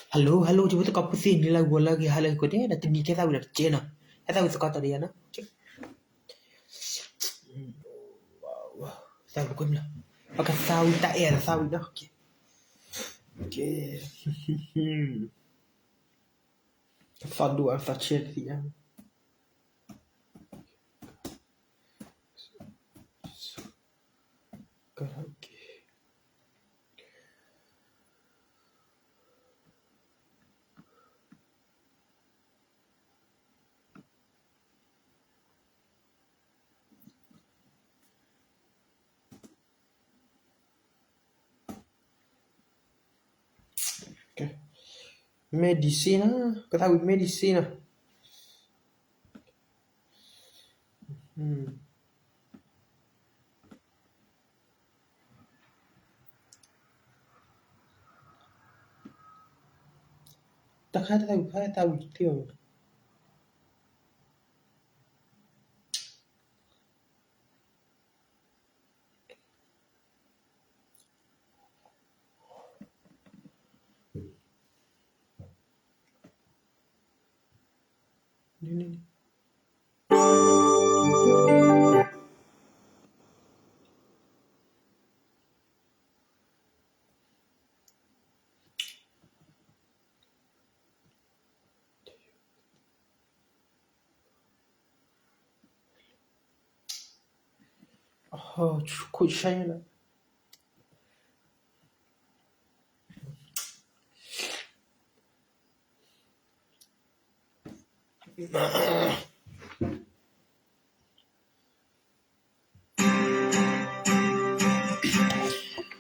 Halo, halo, coba tu kau pusing ni lagu lagi hal aku dia dah tinggi kita udah cina. Kita usah kata dia na. Wow, tahu bukan lah. Pakai sawi tak ya, sawi dah. Okey. Okey. Fadu alfa Chelsea ya. Karaoke. Okay. Medicina, kau tahu medicina. Tak tahu dia. Ni. Oh, cukup saya lah.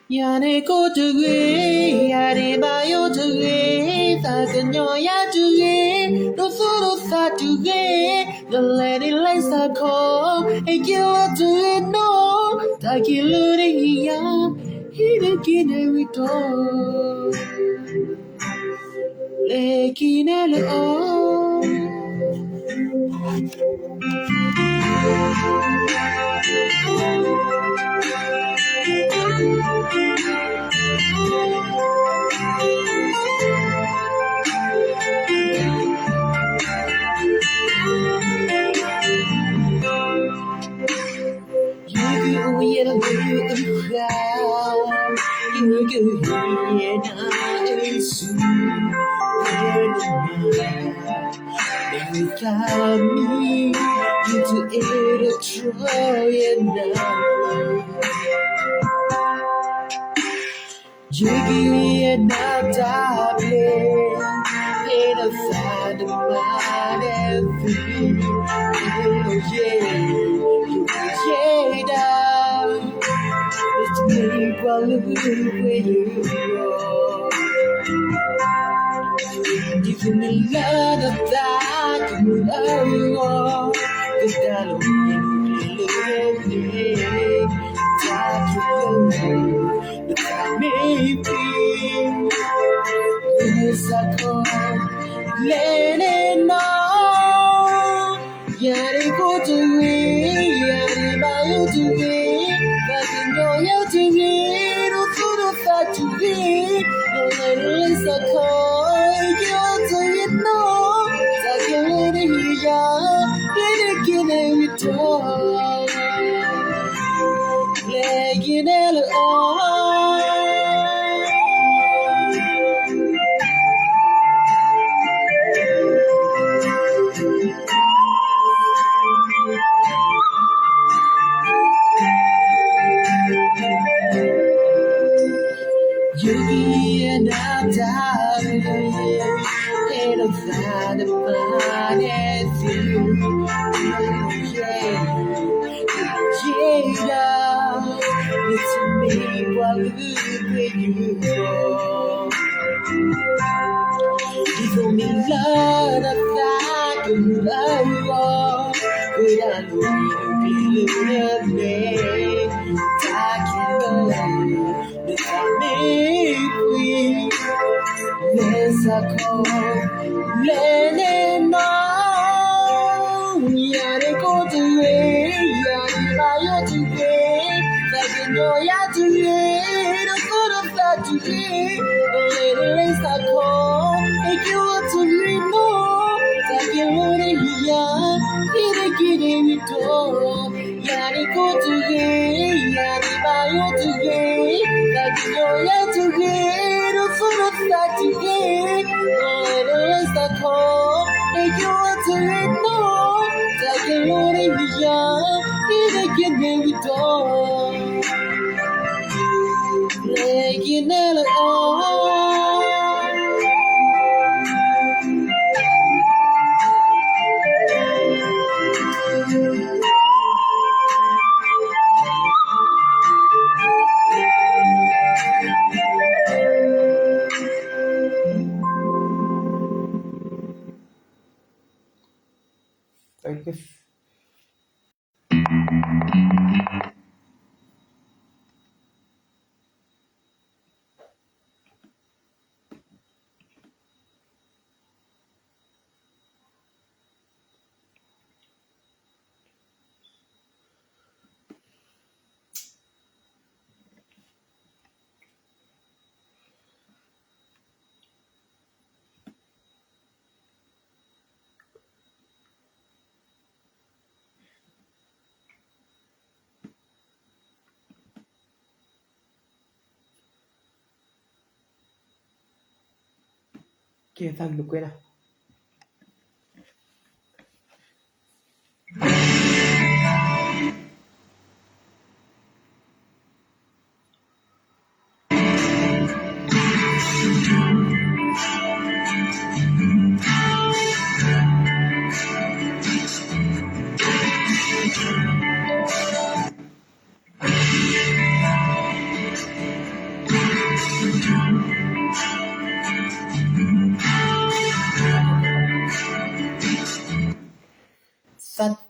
Yane ko tuge, yare bayo tuge, sakanyo ya tuge, dosuro sa tuge, the lady lights are cold, and you are to know, takiluri ya, hidekine wito, lekine le o. Kami itu era Troyana. Jadi natable era sada manefi. It's me while where you are. Give me love that you love. The dollar maybe yes I come let it know. Yari go to me, yari bayo to me, but you know you to me, no food of fat to me. No yes I come, you to it no. Take it here, get it talk. Legging it all. You and I died, and I'm sad about it. It's me while you go. Give me love that you love. Good I know you love me. Yes, I call Lennon. Yare go to it, Yare Bayo to it, that you know ya to it, the good of that to it, the little is I call Yo to hear solo sati ora sta co e yo to no ta che lore via e che devi to making it all Thank you. Kia thằng được quên à?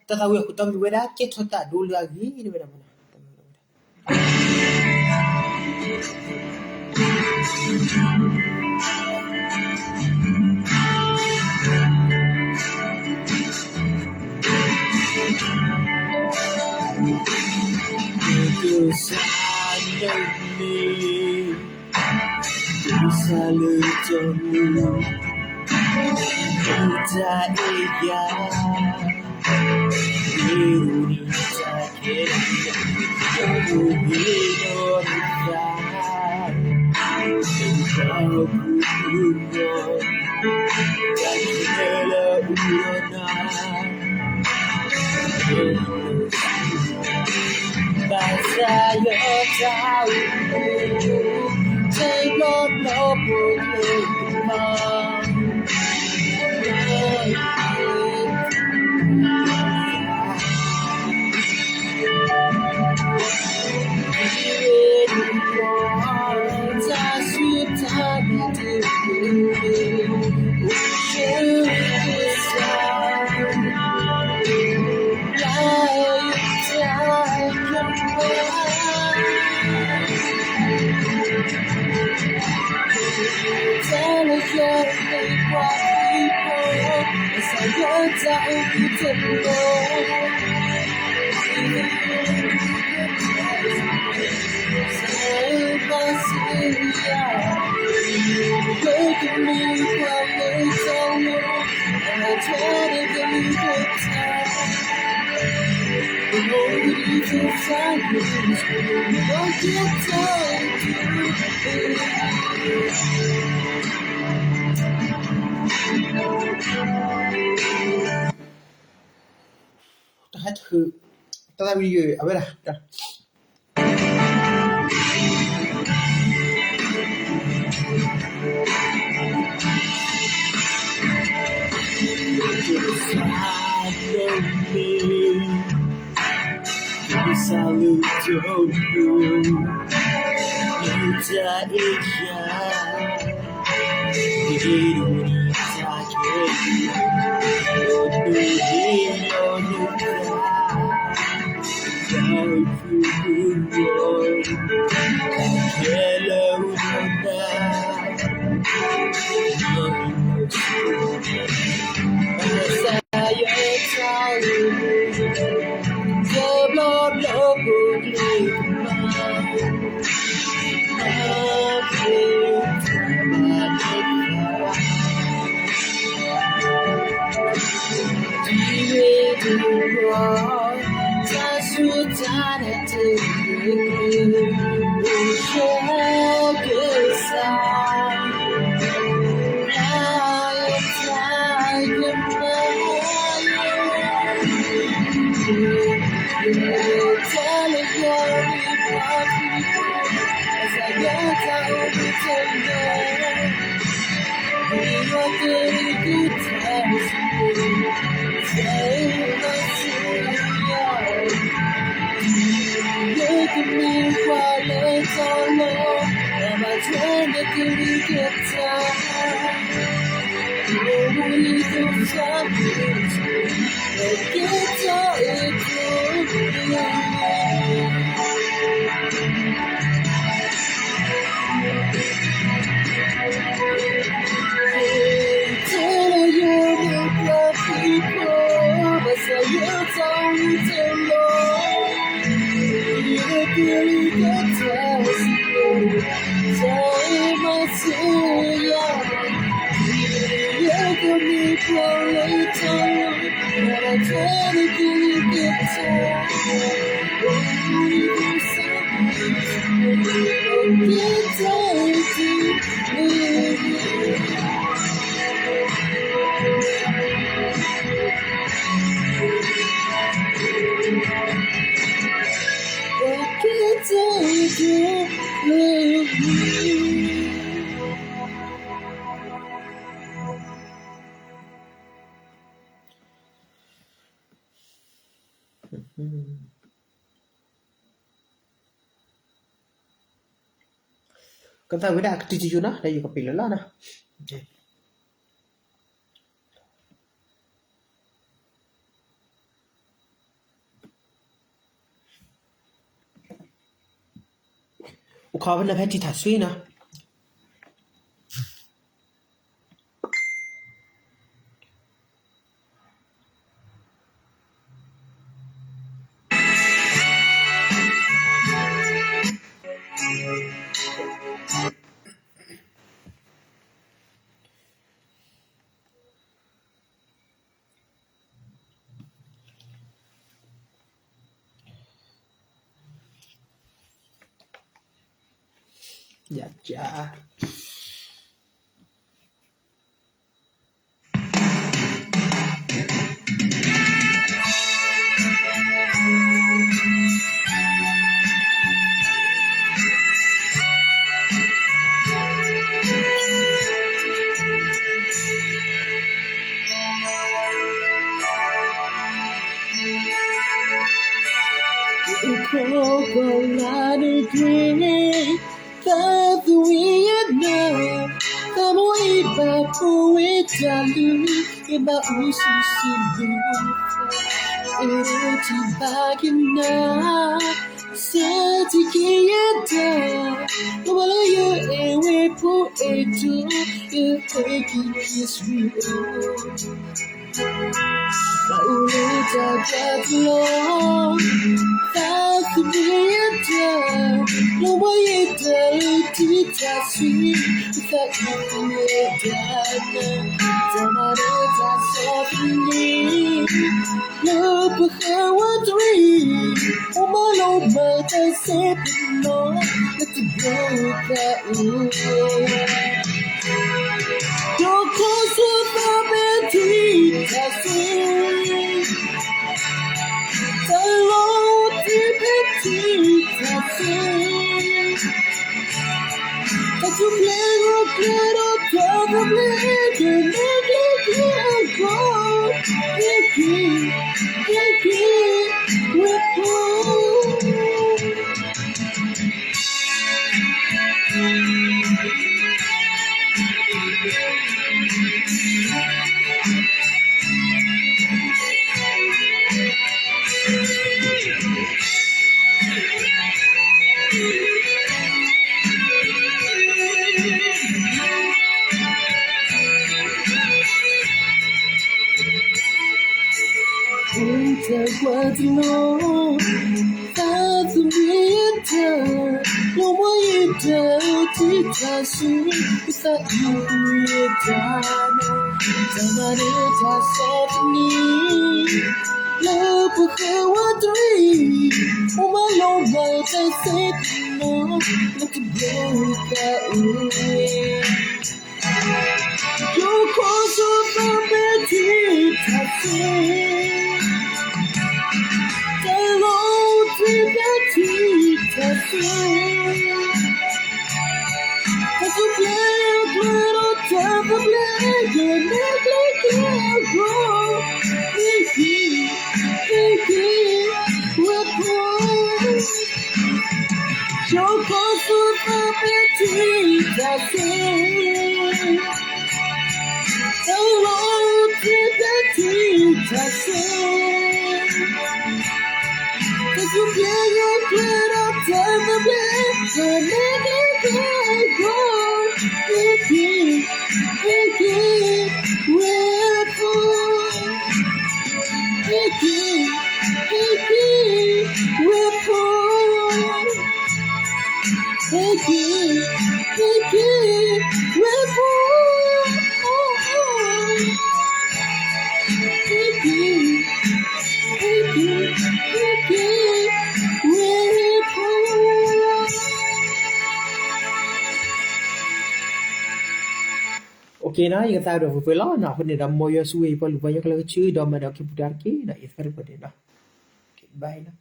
Tata tahu aku tahu beda ke cerita dulu lagi ini beda mana? Itu selalu jemu tak iya diri sakit Indonesia kau punya dan segala urana bahasa yang tahu sebelum boleh Tata video, a ver, ya. Selalu jauh tak iya diri sakit Just Kan tahu dah ketujuh na, dah juga pilih lah na. Ukawan na peti taswi na. Dạ dạ. the black, you're not like you go. Tiki, we're poor. Choco super petita, say. Hello to the tita, say. Cause you play your good up to the black, you're not like you go. Tiki, we're poor. Tiki, we're poor. Tiki, we're poor. Tiki, we're poor. Okay na, yung tayo daw pala na ako ni damo yung suwi pa lupa yung kalau cuy damo dah kipudar ki na iskar pada na. Okay, bye na.